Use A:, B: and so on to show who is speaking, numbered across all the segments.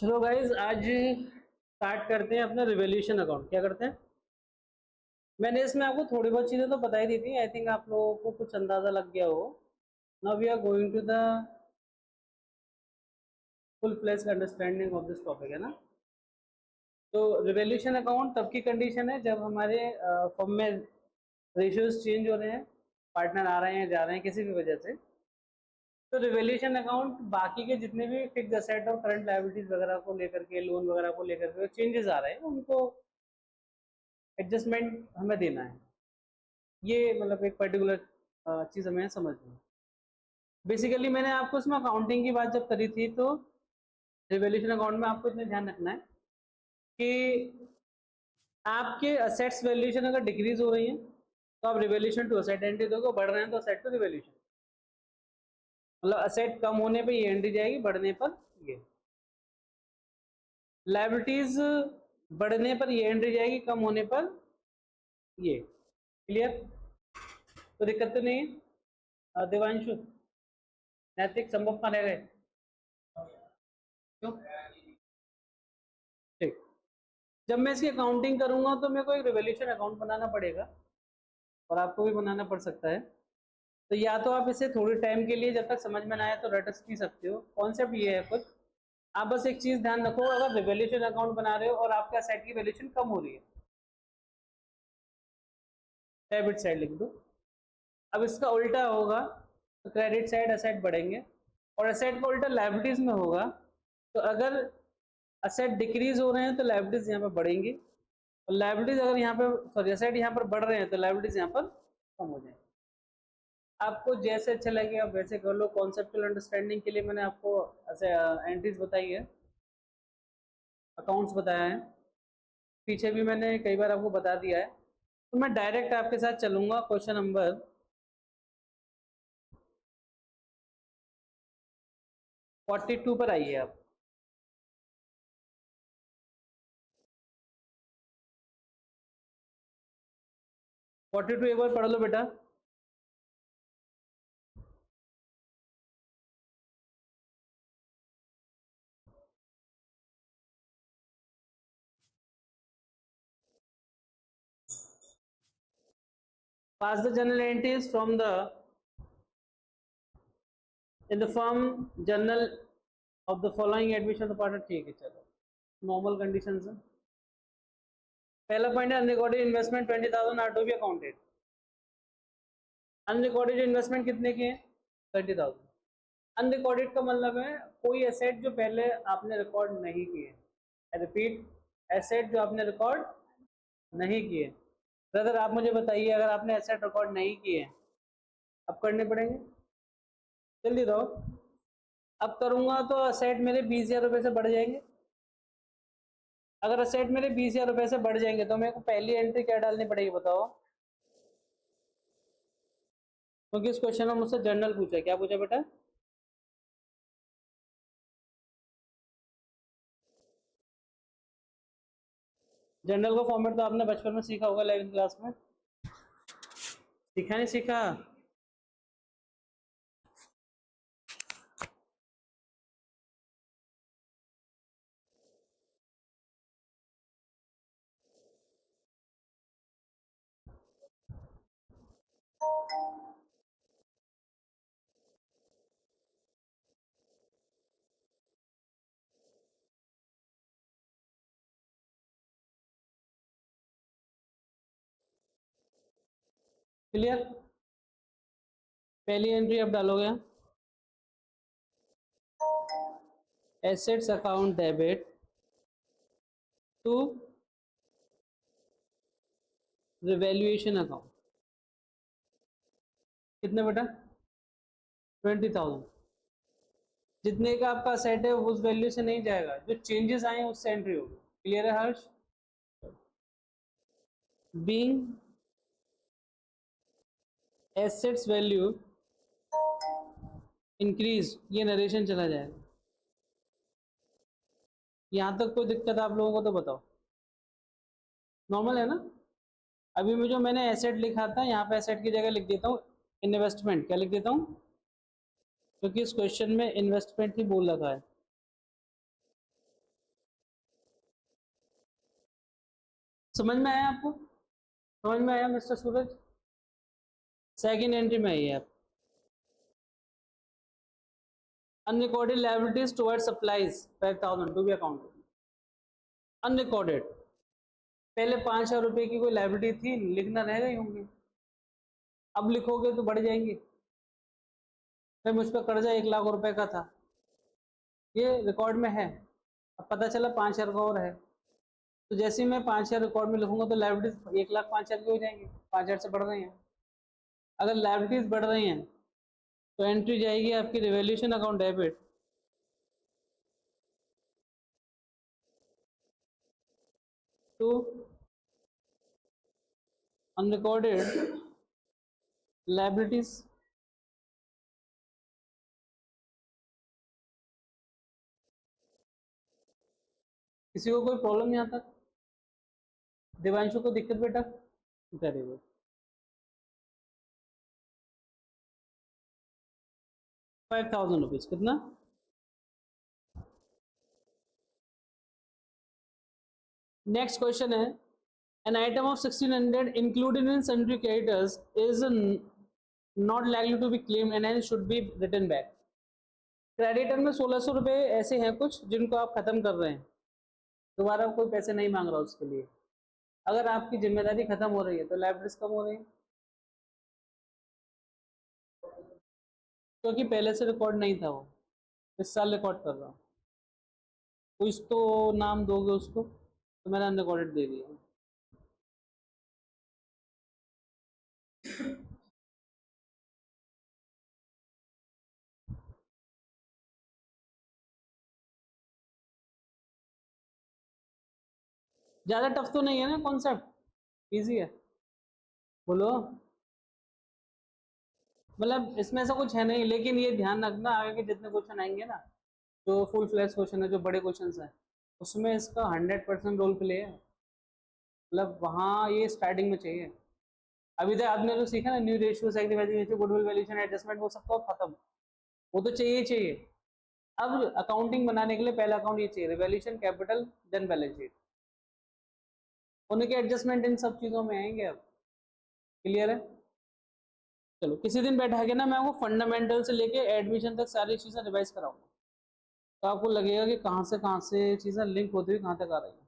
A: चलो गाइज आज स्टार्ट करते हैं अपना रिवॉल्यूशन अकाउंट। क्या करते हैं? मैंने इसमें आपको थोड़ी बहुत चीज़ें तो बता ही दी थी। आई थिंक आप लोगों को कुछ अंदाज़ा लग गया हो। Now we are going to the full fledge understanding of this topic, है ना। तो रिवॉल्यूशन अकाउंट तब की कंडीशन है जब हमारे फर्म में रेशियोज चेंज हो रहे हैं, पार्टनर आ रहे हैं जा रहे हैं किसी भी वजह से। तो रिवॉल्यूशन अकाउंट बाकी के जितने भी फिक्स असेट और करंट लायबिलिटीज वगैरह को लेकर के, लोन वगैरह को लेकर के चेंजेस आ रहे हैं, उनको एडजस्टमेंट हमें देना है। ये मतलब एक पर्टिकुलर चीज़ हमें समझनी है। बेसिकली मैंने आपको इसमें अकाउंटिंग की बात जब करी थी तो रिवॉल्यूशन अकाउंट में आपको इतना ध्यान रखना है कि आपके असेट्स वैल्यूएशन अगर डिक्रीज हो रही है तो आप रिवॉल्यूशन टू असेट एंट्री दोगे, बढ़ रहे हैं तो असेट टू रिवॉल्यूशन। मतलब असेट कम होने पे ये एंट्री जाएगी, बढ़ने पर ये। लायबिलिटीज बढ़ने पर ये एंट्री जाएगी, कम होने पर ये। क्लियर? तो दिक्कत तो नहीं है। देवांशु, नैतिक, संभव कहाँ रह गए? क्यों? ठीक। जब मैं इसकी अकाउंटिंग करूंगा तो मेरे को एक रिवॉल्यूशन अकाउंट बनाना पड़ेगा और आपको भी बनाना पड़ सकता है। तो या तो आप इसे थोड़ी टाइम के लिए जब तक समझ में ना आए तो रट भी सकते हो। कॉन्सेप्ट ये है कुछ। आप बस एक चीज ध्यान रखो, अगर रिवॉल्यूशन अकाउंट बना रहे हो और आपके असेट की वैल्यूएशन कम हो रही है, डेबिट साइड लिख दो। अब इसका उल्टा होगा तो क्रेडिट साइड असेट बढ़ेंगे, और असेट का उल्टा लायबिलिटीज में होगा। तो अगर असेट डिक्रीज हो रहे हैं तो लायबिलिटीज यहाँ पर बढ़ेंगी, और लायबिलिटीज अगर यहाँ पर सॉरी असेट यहाँ पर बढ़ रहे हैं तो लायबिलिटीज यहाँ पर कम हो जाएंगे। आपको जैसे अच्छा लगे आप वैसे कर लो। कॉन्सेप्चुअल अंडरस्टैंडिंग के लिए मैंने आपको ऐसे एंट्रीज बताई है, अकाउंट्स बताया है, पीछे भी मैंने कई बार आपको बता दिया है। तो मैं डायरेक्ट आपके साथ चलूंगा क्वेश्चन नंबर 42 पर आइए आप। 42 एक बार पढ़ लो बेटा। Pass the journal entries from the in the firm journal of the following admission partner। ठीक है, चलो नॉर्मल कंडीशंस है। पहला पॉइंट है unrecorded investment 20,000 are to be accounted. Unrecorded investment कितने के हैं? 30,000। अनरिकॉर्डेड का मतलब है कोई एसेट जो पहले आपने रिकॉर्ड नहीं किए। आई रिपीट, एसेट जो आपने रिकॉर्ड नहीं किए। ब्रदर आप मुझे बताइए, अगर आपने एसेट रिकॉर्ड नहीं किए अब करने पड़ेंगे, जल्दी दो। अब करूंगा तो असेट मेरे 20,000 रुपये से बढ़ जाएंगे। अगर असेट मेरे 20,000 रुपये से बढ़ जाएंगे तो मेरे को पहली एंट्री क्या डालनी पड़ेगी बताओ? क्योंकि इस क्वेश्चन में मुझसे जनरल पूछा, क्या पूछा बेटा? जनरल का फॉर्मेट तो आपने बचपन में सीखा होगा 11th क्लास में। सीखा नहीं सीखा? क्लियर? पहली एंट्री अब डालोगे, assets account debit to revaluation account. कितने बेटा? 20,000। जितने का आपका सेट है उस वैल्यू से नहीं जाएगा, जो चेंजेस आए उससे एंट्री होगी। क्लियर है हर्ष? बीइंग एसेट्स वैल्यू इंक्रीज, ये नरेशन चला जाएगा। यहां तक कोई दिक्कत आप लोगों को तो बताओ? नॉर्मल है ना? अभी में जो मैंने एसेट लिखा था यहाँ पे एसेट की जगह लिख देता हूँ इन्वेस्टमेंट। क्या लिख देता हूँ? क्योंकि इस क्वेश्चन में इन्वेस्टमेंट ही बोल रखा है। समझ में आया आपको? समझ में आया मिस्टर सूरज? सेकंड एंट्री में आई है आप, unrecorded liabilities towards supplies 5000 to be accounted. Unrecorded, पहले 5,000 रुपए की कोई लायबिलिटी थी, लिखना रह गई होंगी, अब लिखोगे तो बढ़ जाएंगे। फिर मुझ पर कर्जा 1 लाख रुपए का था, ये रिकॉर्ड में है, अब पता चला 5,000 का और है, तो जैसे ही मैं 5,000 रिकॉर्ड में लिखूंगा तो लायबिलिटीज 1,05,000 की हो जाएंगी, 5,000 से बढ़ रही हैं। अगर लायबिलिटीज बढ़ रही हैं तो एंट्री जाएगी आपकी revaluation account debit, to unrecorded liabilities. किसी को कोई प्रॉब्लम यहाँ तक? दिवांशु को दिक्कत बेटा? Very good. ₹5,000 कितना? नेक्स्ट क्वेश्चन है, an item of 1,600 included in sundry creditors is not likely to be claimed and hence should be written back। Creditor में 1,600 रुपए ऐसे हैं कुछ जिनको आप खत्म कर रहे हैं, दोबारा कोई पैसे नहीं मांग रहा उसके लिए। अगर आपकी जिम्मेदारी खत्म हो रही है तो लायबिलिटीज कम हो रही है, क्योंकि पहले से रिकॉर्ड नहीं था, वो इस साल रिकॉर्ड कर रहा हूँ। कुछ तो नाम दोगे उसको, तो मैंने अनरिकॉर्डेड दे दिया। ज़्यादा टफ तो नहीं है ना कॉन्सेप्ट, इजी है, बोलो। मतलब इसमें ऐसा कुछ है नहीं, लेकिन ये ध्यान रखना आगे के जितने क्वेश्चन आएंगे ना, जो फुल फ्लैश क्वेश्चन है, जो बड़े क्वेश्चन हैं, उसमें इसका 100% रोल प्ले है। मतलब वहाँ ये स्टार्टिंग में चाहिए। अभी तक आपने जो सीखा ना, new ratio, sacrificing ratio, goodwill valuation, adjustment, वो सब तो खत्म, वो तो चाहिए ही चाहिए। अब अकाउंटिंग बनाने के लिए पहला अकाउंट ये चाहिए, revaluation, capital, then balance sheet. उनके एडजस्टमेंट इन सब चीज़ों में आएंगे। अब क्लियर है? चलो किसी दिन बैठा के ना मैं आपको फंडामेंटल से लेके एडमिशन तक सारी चीज़ें रिवाइज कराऊंगा, तो आपको लगेगा कि कहाँ से चीज़ें लिंक होती हुई कहाँ तक आ रही हैं।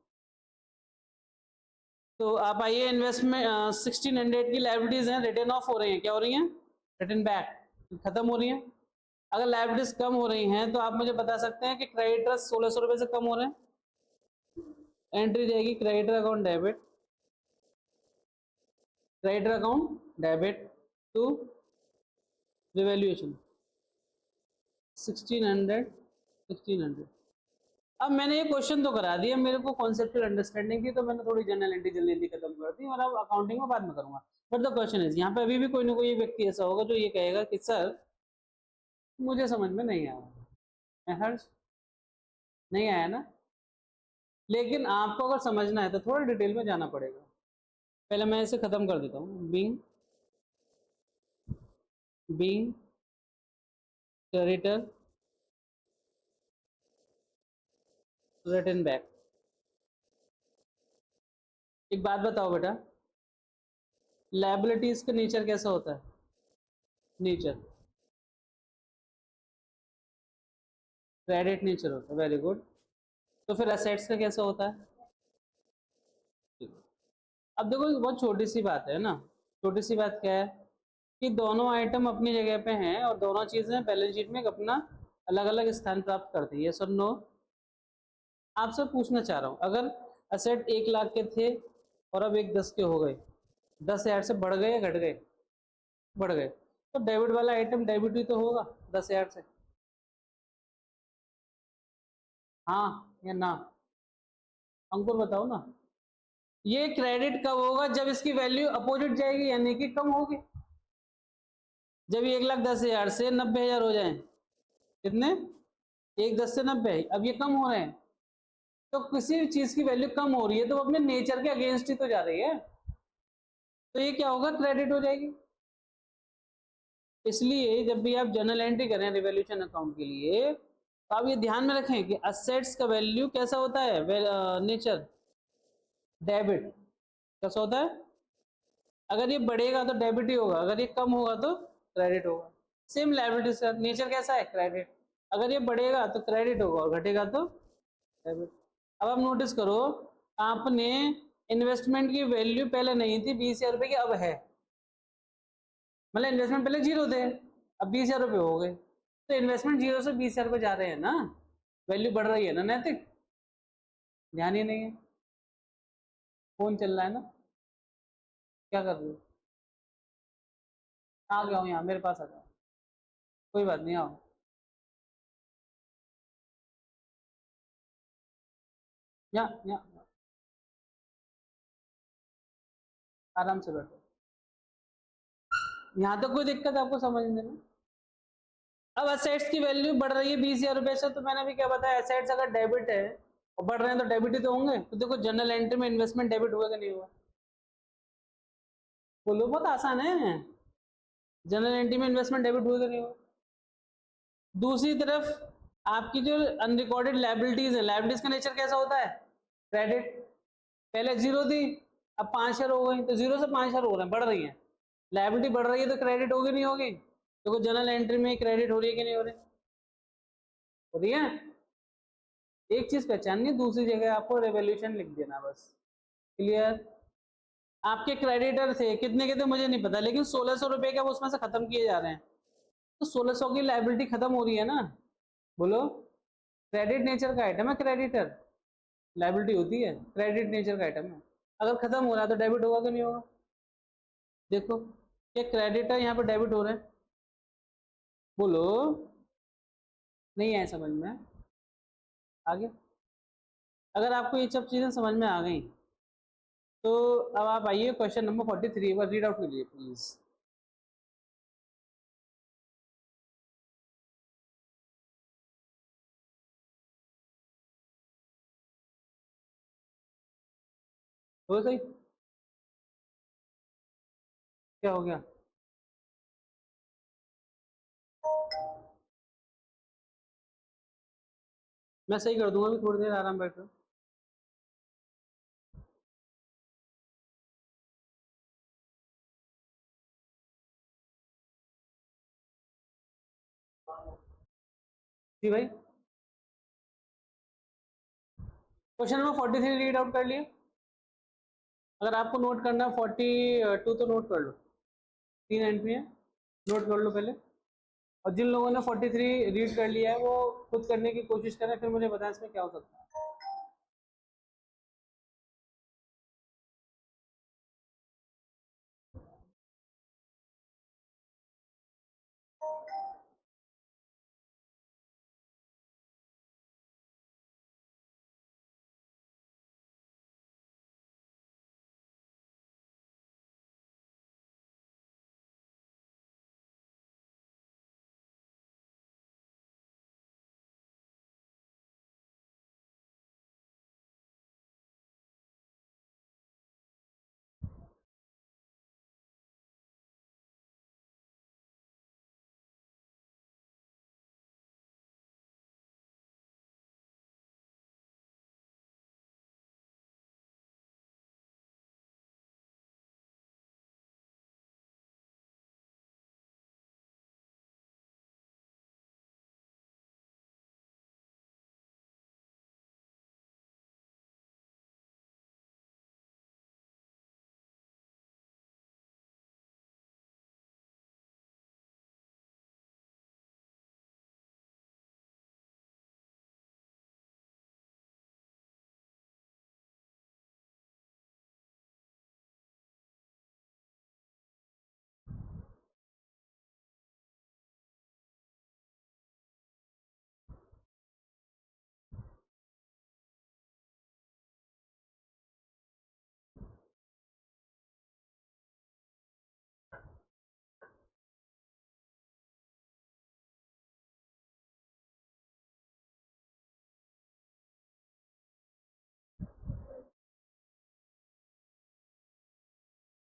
A: तो आप आइए, इन्वेस्टमेंट 1,600 की लायबिलिटीज हैं, रिटर्न ऑफ हो रही हैं, क्या हो रही हैं? रिटर्न बैक, खत्म हो रही हैं। अगर लायबिलिटीज कम हो रही हैं तो आप मुझे बता सकते हैं कि क्रेडिटर्स 1,600 रुपये से कम हो रहे हैं, एंट्री जाएगी creditor account debit, creditor account debit to revaluation 1,600। अब मैंने ये क्वेश्चन तो करा दिया, मेरे को कॉन्सेप्चुअल अंडरस्टैंडिंग थी, तो मैंने थोड़ी जनरल एंट्री जल्दी जल्दी खत्म कर दी, और अब अकाउंटिंग में बाद में करूंगा। बट द क्वेश्चन इज, यहाँ पे अभी भी कोई ना कोई व्यक्ति ऐसा होगा जो ये कहेगा कि सर मुझे समझ में नहीं आया। हर्ष, नहीं आया ना? लेकिन आपको अगर समझना है तो थोड़ा डिटेल में जाना पड़ेगा। पहले मैं इसे खत्म कर देता हूँ, बीइंग क्रेडिटर रिटर्न बैक। एक बात बताओ बेटा, लायबिलिटीज का नेचर कैसा होता है? नेचर क्रेडिट नेचर होता है, वेरी गुड। तो फिर असेट्स का कैसा होता है? अब देखो बहुत छोटी सी बात है ना, छोटी सी बात क्या है कि दोनों आइटम अपनी जगह पे हैं और दोनों चीजें बैलेंस शीट में अपना अलग अलग स्थान प्राप्त करती है, यस और नो? आपसे पूछना चाह रहा हूँ, अगर असेट 1 लाख के थे और अब एक 10 के हो गए, 10,000 से बढ़ गए या घट गए? बढ़ गए, तो डेबिट वाला आइटम डेबिट ही तो होगा 10,000 से, हाँ या ना? अंकुर बताओ ना। ये क्रेडिट कब होगा? जब इसकी वैल्यू अपोजिट जाएगी, यानी कि कम होगी। जब ये 1,10,000 से 90,000 हो जाए, कितने? 1,10 से 90, अब ये कम हो रहे हैं, तो किसी भी चीज की वैल्यू कम हो रही है तो वो अपने नेचर के अगेंस्ट ही तो जा रही है, तो ये क्या होगा? क्रेडिट हो जाएगी। इसलिए जब भी आप जर्नल एंट्री करें रिवैल्यूएशन अकाउंट के लिए, तो आप ये ध्यान में रखें कि असेट्स का वैल्यू कैसा होता है? नेचर डेबिट, कैसा होता है? अगर ये बढ़ेगा तो डेबिट ही होगा, अगर ये कम होगा तो क्रेडिट होगा। सेम लायबिलिटीज का नेचर कैसा है? क्रेडिट। अगर ये बढ़ेगा तो क्रेडिट होगा और घटेगा तो डेबिट। अब आप नोटिस करो, आपने इन्वेस्टमेंट की वैल्यू पहले नहीं थी 20,000 रुपए की, अब है। मतलब इन्वेस्टमेंट पहले जीरो थे, अब 20,000 रुपए हो गए, तो इन्वेस्टमेंट जीरो से 20,000 रुपए जा रहे हैं ना, वैल्यू बढ़ रही है ना नैतिक। ध्यान ही नहीं है, फोन चल रहा है ना, क्या कर रहे हो? आ गया हूँ यहाँ, मेरे पास आ जाओ, कोई बात नहीं, आओ। यहाँ आराम से बैठो, यहाँ तक कोई दिक्कत आपको समझने में? अब असेट्स की वैल्यू बढ़ रही है 20,000 रुपए से, तो मैंने भी क्या बताया, असेट्स अगर डेबिट है और बढ़ रहे हैं तो डेबिट ही तो होंगे। तो देखो जनरल एंट्री में इन्वेस्टमेंट डेबिट हुआ कि नहीं हुआ? बोलो, बहुत आसान है। जनरल एंट्री में इन्वेस्टमेंट डेबिट हुआ कि नहीं हुआ? दूसरी तरफ आपकी जो अनरिकॉर्डेड लायबिलिटीज है, लायबिलिटीज का नेचर कैसा होता है? क्रेडिट। पहले जीरो थी, अब 5,000 हो गई, तो जीरो से 5,000 हो रहे हैं, बढ़ रही है। लायबिलिटी बढ़ रही है तो क्रेडिट होगी नहीं होगी? देखो जनरल एंट्री में क्रेडिट हो रही है कि नहीं हो रही? हो रही है। एक चीज पहचाननी, दूसरी जगह आपको रेवोल्यूशन लिख देना बस। क्लियर? आपके क्रेडिटर थे कितने के थे मुझे नहीं पता, लेकिन 1,600 रुपए का वो उसमें से खत्म किए जा रहे हैं, तो 1,600 की लायबिलिटी खत्म हो रही है ना। बोलो, क्रेडिट नेचर का आइटम है क्रेडिटर, लायबिलिटी होती है, क्रेडिट नेचर का आइटम है। अगर खत्म हो रहा है तो डेबिट होगा कि नहीं होगा? देखो, ये क्रेडिटर यहाँ पे डेबिट हो रहे हैं। बोलो, नहीं आए समझ में? आगे, अगर आपको ये सब चीजें समझ में आ गई तो अब आप आइए क्वेश्चन नंबर 43, एक बार रीड आउट कीजिए प्लीज। हो सही? क्या हो गया? मैं सही कर दूंगा, अभी थोड़ी देर आराम बैठो। जी भाई, क्वेश्चन नंबर 43 रीड आउट कर लिए। अगर आपको नोट करना है 42 तो नोट कर लो, 3 एंट्री है, नोट कर लो पहले। और जिन लोगों ने 43 रीड कर लिया है वो खुद करने की कोशिश करें, फिर मुझे बताएं इसमें क्या हो सकता है।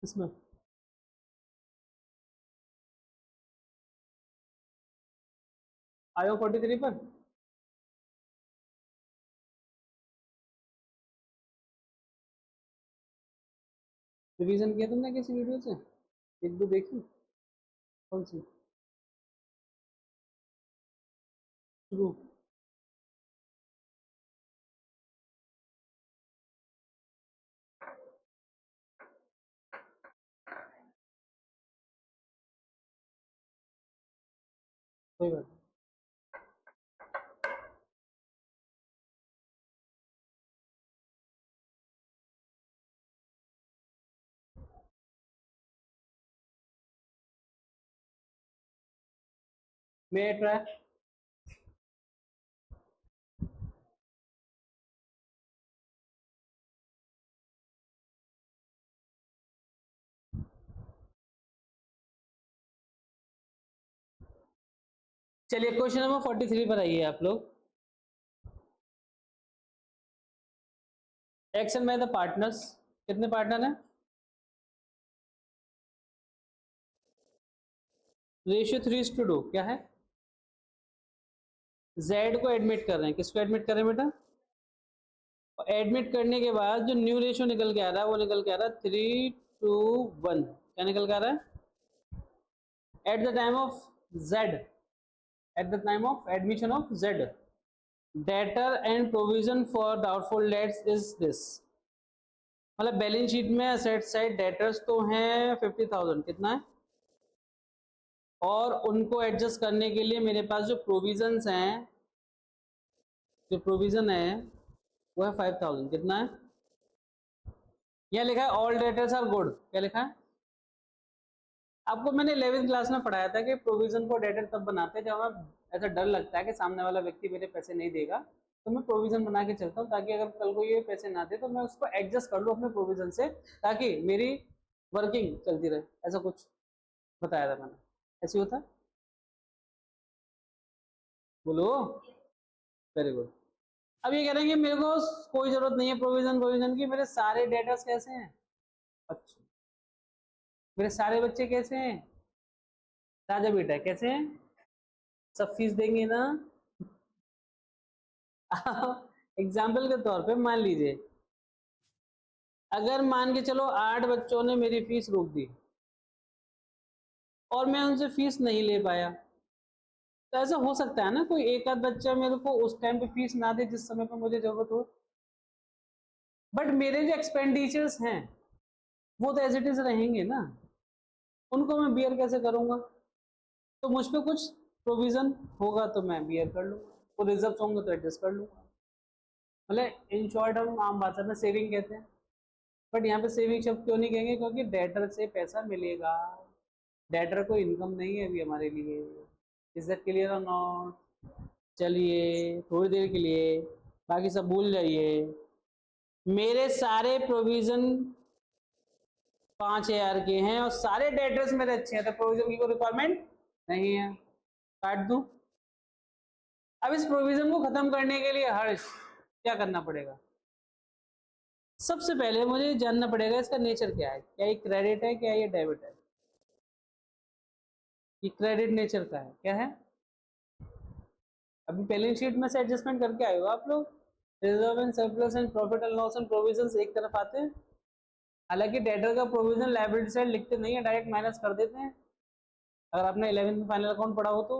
A: इसमें आयो 43 पर। रिवीजन किया तुमने किसी वीडियो से? एक दो देखी? कौन सी? शुरू? कोई बात नहीं। मे ट्राई। चलिए क्वेश्चन नंबर 43 पर आइए आप लोग। एक्शन बाय द पार्टनर्स, कितने पार्टनर हैं? रेशियो 3:2 क्या है? जेड को एडमिट कर रहे हैं, किसको एडमिट कर रहे हैं बेटा? और एडमिट करने के बाद जो न्यू रेशियो निकल के आ रहा है वो निकल के आ रहा है 3:1। क्या निकल के आ रहा है? At the time of Z, at the time of admission of Z, debtor and provision for doubtful debts is this. मतलब बैलेंस शीट में असेट साइड डेटर्स तो हैं 50,000, कितना है? और उनको एडजस्ट करने के लिए मेरे पास जो प्रोविजंस हैं, जो प्रोविजन है वो है 5,000, कितना है? यह लिखा है ऑल डेटर्स आर गुड। क्या लिखा है? आपको मैंने 11th क्लास में पढ़ाया था कि प्रोविजन को डेटर तब बनाते हैं जब हमें ऐसा डर लगता है कि सामने वाला व्यक्ति मेरे पैसे नहीं देगा, तो मैं प्रोविजन बना के चलता हूँ ताकि अगर कल को ये पैसे ना दे तो मैं उसको एडजस्ट कर लूँ अपने प्रोविजन से, ताकि मेरी वर्किंग चलती रहे। ऐसा कुछ बताया था मैंने, ऐसे होता है? बोलो। Very good. अब ये कह रहे हैं कि मेरे को कोई जरूरत नहीं है प्रोविजन प्रोविजन की, मेरे सारे डेटर्स कैसे हैं? अच्छा, मेरे सारे बच्चे कैसे हैं? राजा बेटा कैसे हैं? सब फीस देंगे ना? एग्जाम्पल के तौर पे मान लीजिए, अगर मान के चलो 8 बच्चों ने मेरी फीस रोक दी और मैं उनसे फीस नहीं ले पाया, तो ऐसा हो सकता है ना कोई एक आध बच्चा मेरे को उस टाइम पे फीस ना दे जिस समय पे मुझे जरूरत हो, बट मेरे जो एक्सपेंडिचर्स हैं वो तो एज इट इज रहेंगे ना, उनको मैं बियर कैसे करूंगा? तो मुझ पे कुछ प्रोविजन होगा तो मैं बियर कर लूंगा, वो रिजर्व होंगे तो एडजस्ट कर लूंगा। मतलब इन शॉर्ट हम आम भाषा में सेविंग कहते हैं, बट यहाँ पे सेविंग शब्द क्यों नहीं कहेंगे? क्योंकि डेटर से पैसा मिलेगा, डेटर को इनकम नहीं है अभी हमारे लिए। इज दैट क्लियर और नॉट? चलिए थोड़ी देर के लिए बाकी सब भूल जाइए। मेरे सारे प्रोविजन 5,000 के हैं और सारे डेटर्स मेरे अच्छे हैं, तो प्रोविजन की कोई रिक्वायरमेंट नहीं है, काट दूं। अब इस प्रोविजन को खत्म करने के लिए हर्ष क्या करना पड़ेगा? सबसे पहले मुझे जानना पड़ेगा इसका नेचर क्या है, क्या ये क्रेडिट है, क्या ये डेबिट है? ये क्रेडिट नेचर का है, क्या है? अभी बैलेंस शीट में से एडजस्टमेंट करके आए हो आप लोग। Reserve and surplus and profit and loss and provisions एक तरफ आते हैं, हालांकि डेटर का प्रोविजन लायबिलिटी साइड लिखते नहीं है, डायरेक्ट माइनस कर देते हैं। अगर आपने 11th में फाइनल अकाउंट पढ़ा हो तो,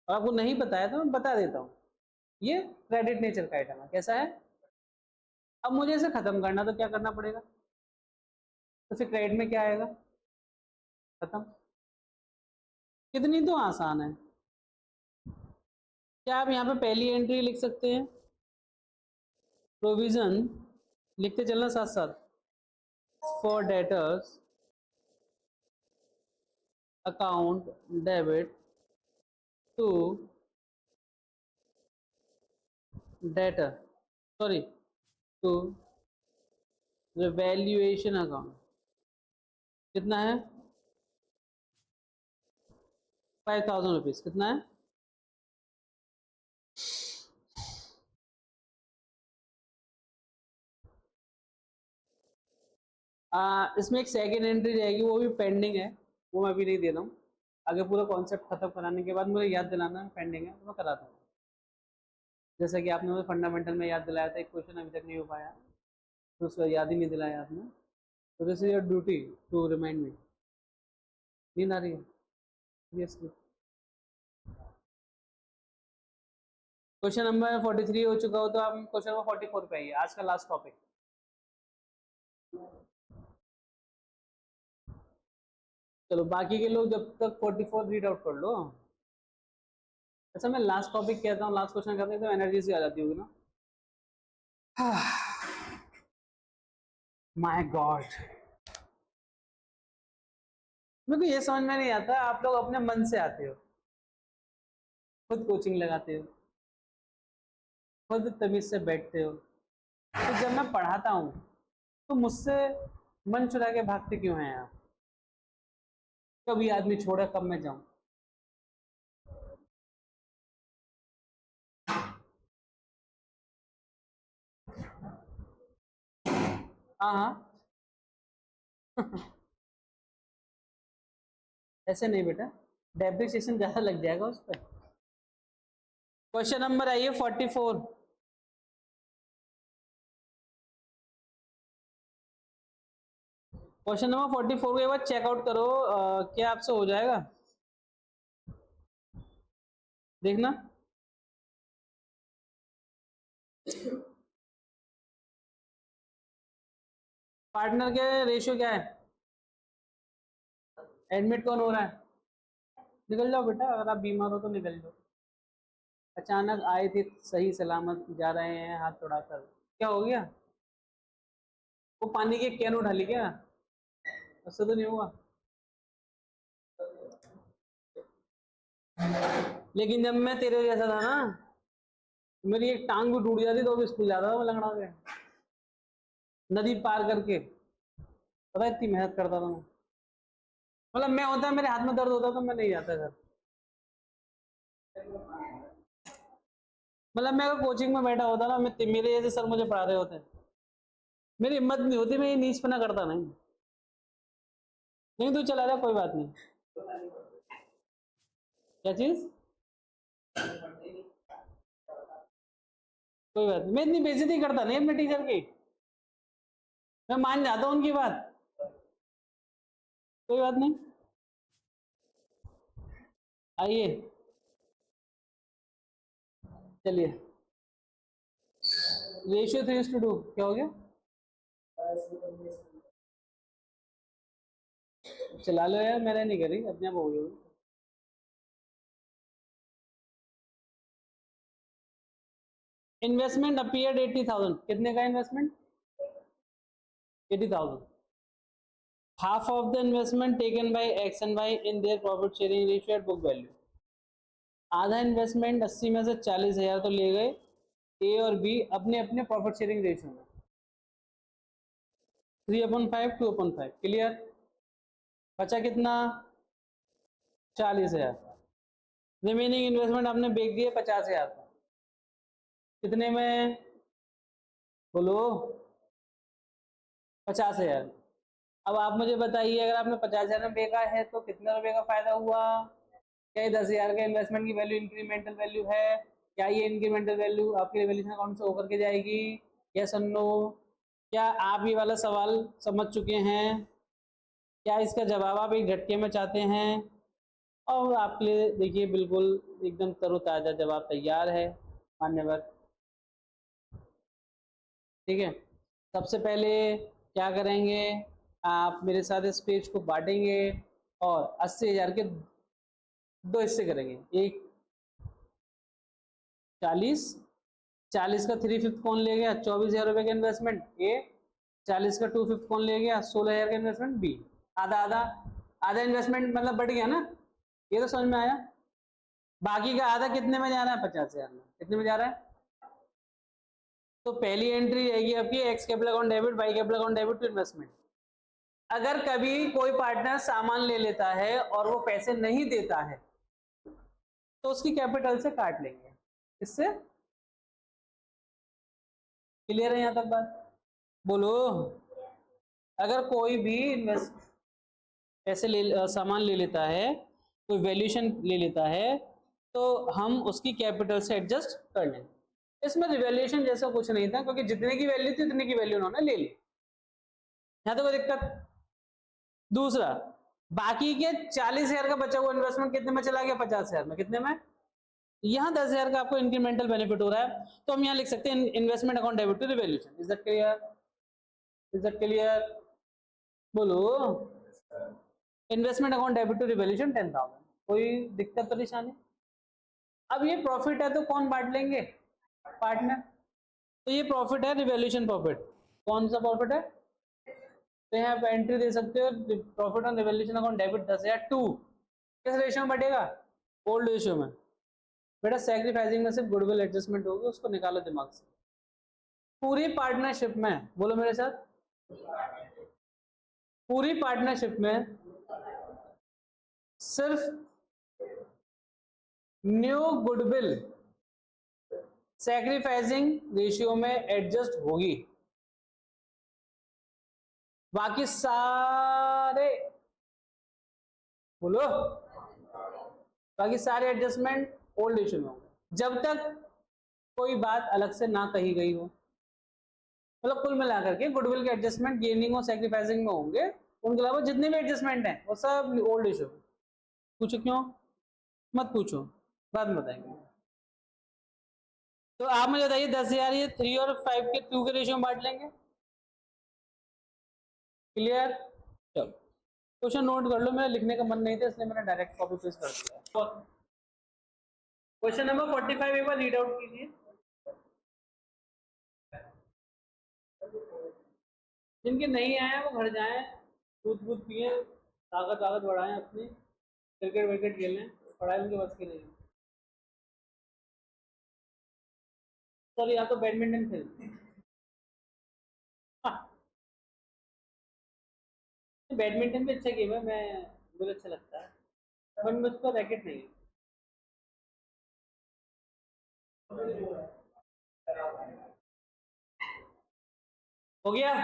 A: और आपको नहीं बताया तो मैं बता देता हूँ, ये क्रेडिट नेचर का आइटम है। कैसा है? अब मुझे इसे खत्म करना तो क्या करना पड़ेगा? तो फिर क्रेडिट में क्या आएगा? खत्म। कितनी तो आसान है। क्या आप यहाँ पे पहली एंट्री लिख सकते हैं? प्रोविजन लिखते चलना साथ साथ, for debtors account debit to debtor, sorry to revaluation account. कितना है? 5,000 रुपीज। कितना है? इसमें एक सेकेंड एंट्री रहेगी, वो भी पेंडिंग है, वो मैं अभी नहीं दे रहा हूँ। आगे पूरा कॉन्सेप्ट खत्म कराने के बाद मुझे याद दिलाना पेंडिंग है तो मैं कराता हूँ। जैसा कि आपने मुझे फंडामेंटल में याद दिलाया था, एक क्वेश्चन अभी तक नहीं हो पाया तो उसको याद ही नहीं दिलाया आपने। So this is your duty to remind me. नींद आ रही है? Yes. क्वेश्चन नंबर 43 हो चुका हो तो आप क्वेश्चन नंबर 44 पे आइए, आज का लास्ट टॉपिक। चलो बाकी के लोग जब तक 44 रीड आउट कर लो। अच्छा मैं लास्ट टॉपिक कहता हूँ, लास्ट क्वेश्चन करते हैं तो एनर्जी से आ जाती होगी ना। माय गॉड, मेरे को ये समझ में नहीं आता, आप लोग अपने मन से आते हो, खुद कोचिंग लगाते हो, खुद तमीज से बैठते हो, तो जब मैं पढ़ाता हूँ तो मुझसे मन चुरा के भागते क्यों हैं आप? कभी आदमी छोड़ा, कब मैं जाऊं? हाँ हाँ ऐसे नहीं बेटा, डेप्रिसिएशन ज्यादा लग जाएगा उस पर। क्वेश्चन नंबर आइए 44। क्वेश्चन नंबर 44 के बाद चेकआउट करो, क्या आपसे हो जाएगा देखना। पार्टनर के रेशियो क्या है? एडमिट कौन हो रहा है? निकल जाओ बेटा, अगर आप बीमार हो तो निकल जाओ। अचानक आए थे सही सलामत, जा रहे हैं हाथ उड़ाकर, क्या हो गया? वो पानी की कैन उठा ली क्या? उससे तो नहीं हुआ। लेकिन जब मैं तेरे जैसा था ना, मेरी एक टांग भी टूट जाती तो भी स्कूल जाता था मैं लंगड़ा के, नदी पार करके। पता इतनी मेहनत करता था मैं, मतलब मैं होता मेरे हाथ में दर्द होता तो मैं नहीं जाता घर। मतलब मैं अगर कोचिंग में बैठा होता ना, मैं मेरे जैसे सर मुझे पढ़ा रहे होते, मेरी हिम्मत नहीं होती, मैं ये नीचपना करता नहीं। नहीं तू चला जा, कोई बात नहीं। क्या चीज? कोई बात नहीं, मैं इतनी बेइज्जती करता नहीं अपने टीचर की, मैं मान जाता हूँ उनकी बात, कोई बात नहीं। आइए चलिए, रेशियो 3:2 क्या हो गया? चला लो यार, मैंने नहीं करी, अपने आप हो गई होगी। इन्वेस्टमेंट अपीयर्ड 80,000, कितने का investment? 80,000। Half of the investment taken by X and Y in their profit sharing ratio at book value. आधा इन्वेस्टमेंट 80 में से 40,000 तो ले गए ए और बी अपने अपने प्रॉफिट शेयरिंग रेशियो में, 3/5 2/5, क्लियर? बचा कितना? 40,000। रिमेनिंग इन्वेस्टमेंट आपने बेच दिए 50,000 का, कितने में बोलो? 50,000। अब आप मुझे बताइए, अगर आपने 50,000 में बेचा है तो कितने रुपए का फायदा हुआ? क्या ये 10,000 का इन्वेस्टमेंट की वैल्यू इंक्रीमेंटल वैल्यू है? क्या ये इंक्रीमेंटल वैल्यू आपके रिवैल्यूएशन अकाउंट से होकर के जाएगी? यस और नो? क्या आप ये वाला सवाल समझ चुके हैं? क्या इसका जवाब आप एक झटके में चाहते हैं? और आपके लिए देखिए बिल्कुल एकदम तरोताज़ा जवाब तैयार है, मान्यवर। ठीक है, सबसे पहले क्या करेंगे, आप मेरे साथ इस पेज को बांटेंगे और 80,000 के दो हिस्से करेंगे, एक 40, 40 का 3/5 कौन ले गया? 24,000 रुपये का इन्वेस्टमेंट ए, 40 का 2/5 कौन ले गया? 16,000 का इन्वेस्टमेंट बी। आधा आधा, आधा इन्वेस्टमेंट मतलब बढ़ गया ना, ये तो समझ में आया। बाकी का आधा कितने में जा रहा है? 50,000 में। कितने में जा रहा है? तो पहली एंट्री रहेगी आपकी X capital account debit, Y capital account debit to investment. अगर कभी कोई पार्टनर सामान ले लेता है और वो पैसे नहीं देता है तो उसकी कैपिटल से काट लेंगे, इससे क्लियर है यहां तक बात? बोलो। अगर कोई भी पैसे ले सामान ले लेता है, कोई वैल्यूएशन ले लेता है, तो हम उसकी कैपिटल से एडजस्ट कर लेंगे। इसमें रिवैल्यूएशन जैसा कुछ नहीं था, क्योंकि जितने की वैल्यू थी उतने की वैल्यू उन्होंने ले ली। यहाँ तो कोई दिक्कत। दूसरा, बाकी के 40,000 का बचा हुआ इन्वेस्टमेंट कितने में चला गया? 50,000 में। कितने में? यहाँ 10,000 का आपको इंक्रीमेंटल बेनिफिट हो रहा है, तो हम यहाँ लिख सकते हैं investment account debit to revaluation. Is that clear? Is that clear? बोलो। Investment account debit to revaluation 10,000। कोई दिक्कत परेशानी? अब ये प्रॉफिट है तो कौन बांट लेंगे? पार्टनर। तो ये प्रॉफिट है रिवैल्यूएशन प्रॉफिट। कौन सा प्रॉफिट है? तो यहाँ पे एंट्री दे सकते हो, profit on revaluation account debit 10,000 to, किस रेशियो में बढ़ेगा? ओल्ड रेशियो में। बेटा सैक्रिफाइसिंग में सिर्फ गुडविल एडजस्टमेंट होगी, उसको निकालो दिमाग से। पूरी पार्टनरशिप में, बोलो मेरे साथ, पूरी पार्टनरशिप में सिर्फ न्यू गुडविल सैक्रिफाइसिंग रेशियो में एडजस्ट होगी, बाकी सारे, बोलो, बाकी सारे एडजस्टमेंट ओल्ड रेशियो में होंगे, जब तक कोई बात अलग से ना कही गई हो। मतलब कुल मिलाकर के गुडविल के एडजस्टमेंट गेनिंग और सैक्रिफाइसिंग में होंगे, उनके अलावा जितने भी एडजस्टमेंट हैं वो सब ओल्ड रेशियो में। पूछो क्यों? मत पूछो, बाद में बताएंगे। तो आप मुझे बताइए 10,000 ये 3 और 5 के 2 के रेशियो में बांट लेंगे। क्लियर? चलो क्वेश्चन नोट कर लो, मेरा लिखने का मन नहीं था इसलिए मैंने डायरेक्ट कॉपी पेस्ट कर दिया। क्वेश्चन नंबर 45 एक बार रीड आउट कीजिए। जिनके नहीं आए वो घर जाएं, दूध दूध पिए, ताकत बढ़ाएं अपनी, क्रिकेट विकेट खेलें, पढ़ाई उनके बस की नहीं। सर या तो बैडमिंटन खेलते हैं। बैडमिंटन भी अच्छा गेम है, मुझे अच्छा लगता है, बट मुझ पर रैकेट नहीं है। हो गया?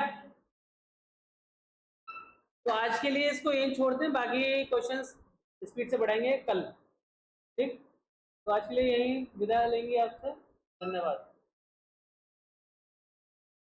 A: तो आज के लिए इसको यही छोड़ते हैं, बाकी क्वेश्चंस स्पीड से बढ़ाएंगे कल। ठीक, तो आज के लिए यही विदा लेंगे आपसे। धन्यवाद।